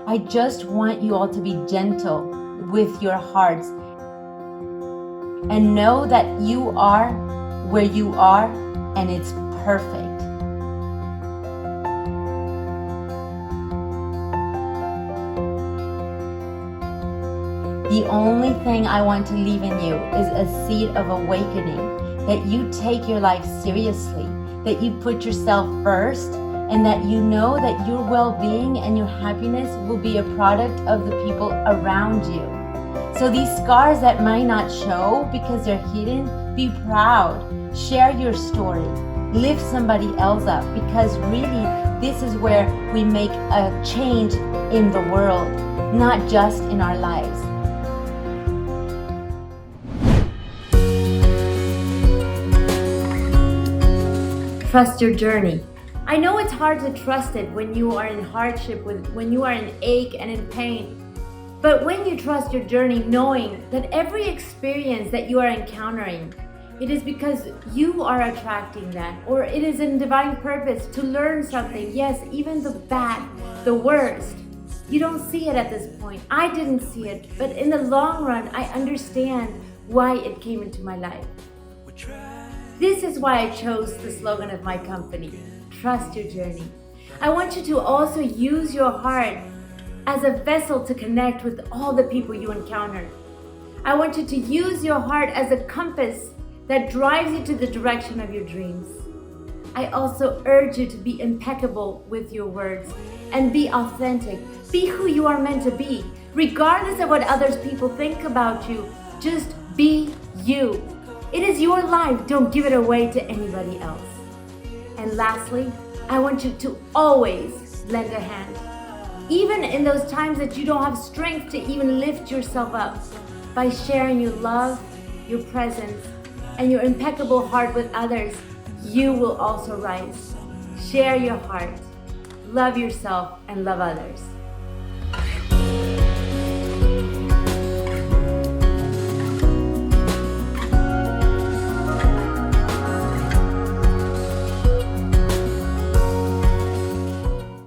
I just want you all to be gentle with your hearts and know that you are where you are and it's perfect. The only thing I want to leave in you is a seed of awakening, that you take your life seriously, that you put yourself first, and that you know that your well-being and your happiness will be a product of the people around you. So these scars that might not show because they're hidden, be proud, share your story, lift somebody else up, because really this is where we make a change in the world, not just in our lives. Trust your journey. I know it's hard to trust it when you are in hardship, when you are in ache and in pain. But when you trust your journey, knowing that every experience that you are encountering, it is because you are attracting that, or it is in divine purpose to learn something. Yes, even the bad, the worst. You don't see it at this point. I didn't see it, but in the long run, I understand why it came into my life. This is why I chose the slogan of my company, Trust Your Journey. I want you to also use your heart as a vessel to connect with all the people you encounter. I want you to use your heart as a compass that drives you to the direction of your dreams. I also urge you to be impeccable with your words and be authentic. Be who you are meant to be, regardless of what others people think about you. Just be you. It is your life. Don't give it away to anybody else. And lastly, I want you to always lend a hand. Even in those times that you don't have strength to even lift yourself up, by sharing your love, your presence, and your impeccable heart with others, you will also rise. Share your heart, love yourself, and love others.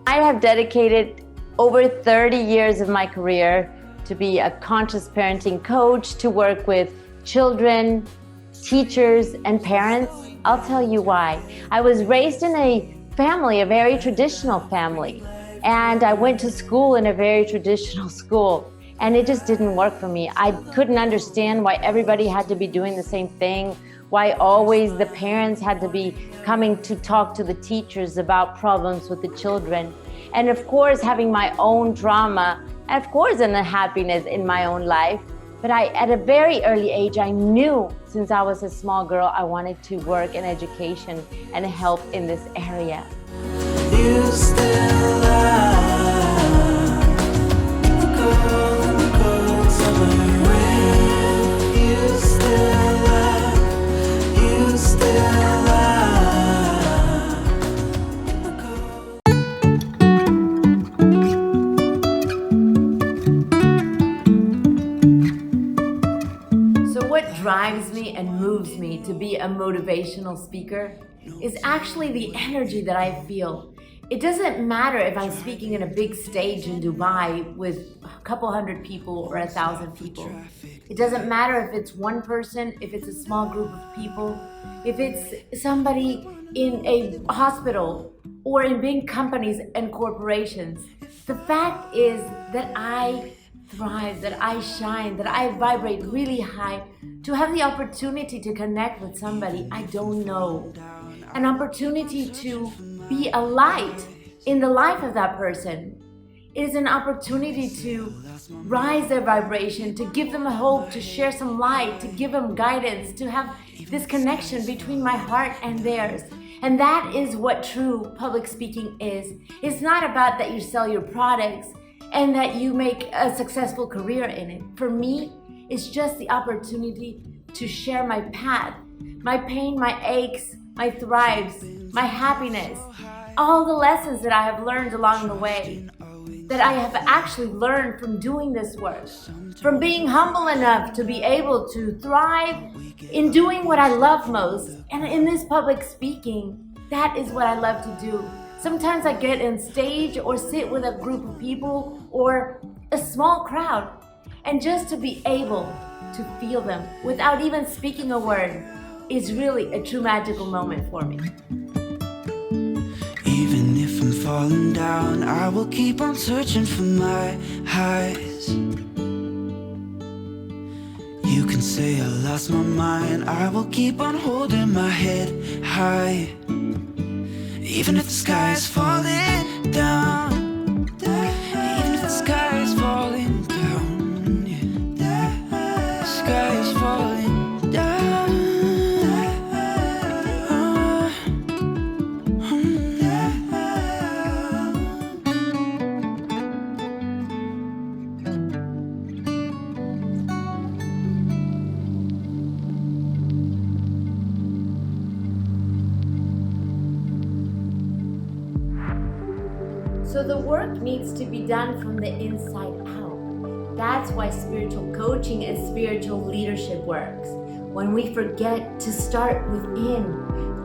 I have dedicated over 30 years of my career to be a conscious parenting coach, to work with children, teachers, and parents. I'll tell you why. I was raised in a family, a very traditional family, and I went to school in a very traditional school, and it just didn't work for me. I couldn't understand why everybody had to be doing the same thing, why always the parents had to be coming to talk to the teachers about problems with the children. And of course, having my own drama, and of course, and the happiness in my own life. But at a very early age, I knew since I was a small girl, I wanted to work in education and help in this area. You still love the cold summer rain. You still love, you still love. What drives me and moves me to be a motivational speaker is actually the energy that I feel. It doesn't matter if I'm speaking in a big stage in Dubai with a couple hundred people or 1,000 people. It doesn't matter if it's one person, if it's a small group of people, if it's somebody in a hospital or in big companies and corporations. The fact is that I thrive, that I shine, that I vibrate really high, to have the opportunity to connect with somebody I don't know, an opportunity to be a light in the life of that person. It is an opportunity to rise their vibration, to give them a hope, to share some light, to give them guidance, to have this connection between my heart and theirs. And that is what true public speaking is. It's not about that you sell your products and that you make a successful career in it. For me, it's just the opportunity to share my path, my pain, my aches, my thrives, my happiness, all the lessons that I have learned along the way, that I have actually learned from doing this work, from being humble enough to be able to thrive in doing what I love most. And in this public speaking, that is what I love to do. Sometimes I get on stage or sit with a group of people or a small crowd, and just to be able to feel them without even speaking a word is really a true magical moment for me. Even if I'm falling down, I will keep on searching for my highs. You can say I lost my mind, I will keep on holding my head high. Even if the sky is falling down, even if the sky is falling down, yeah. The sky is falling down. So the work needs to be done from the inside out. That's why spiritual coaching and spiritual leadership works. When we forget to start within,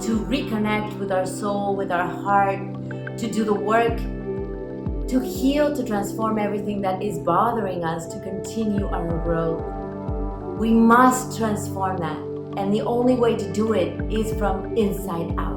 to reconnect with our soul, with our heart, to do the work, to heal, to transform everything that is bothering us, to continue our growth. We must transform that. And the only way to do it is from inside out.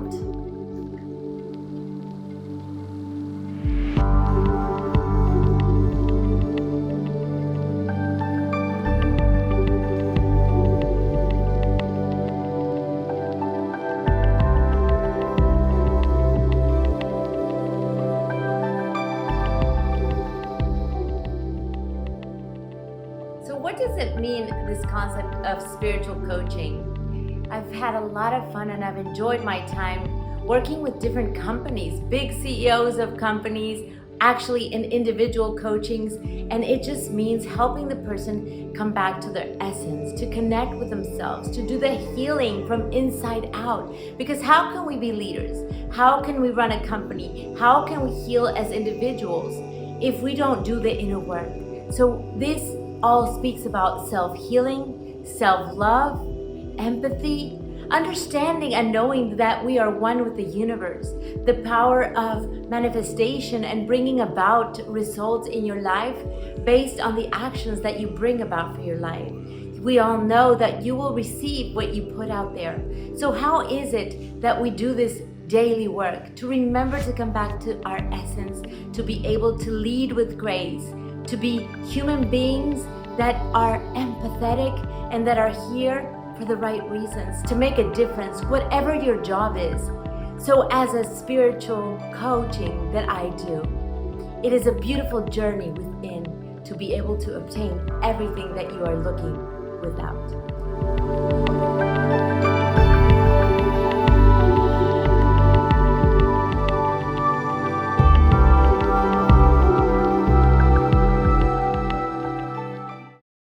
So what does it mean, this concept of spiritual coaching? I've had a lot of fun and I've enjoyed my time working with different companies, big CEOs of companies, actually in individual coachings, and it just means helping the person come back to their essence, to connect with themselves, to do the healing from inside out. Because how can we be leaders? How can we run a company? How can we heal as individuals if we don't do the inner work? So this all speaks about self-healing, self-love, empathy, understanding and knowing that we are one with the universe, the power of manifestation and bringing about results in your life based on the actions that you bring about for your life. We all know that you will receive what you put out there. So how is it that we do this daily work to remember to come back to our essence, to be able to lead with grace, to be human beings that are empathetic and that are here for the right reasons, to make a difference, whatever your job is. So as a spiritual coaching that I do, it is a beautiful journey within to be able to obtain everything that you are looking without.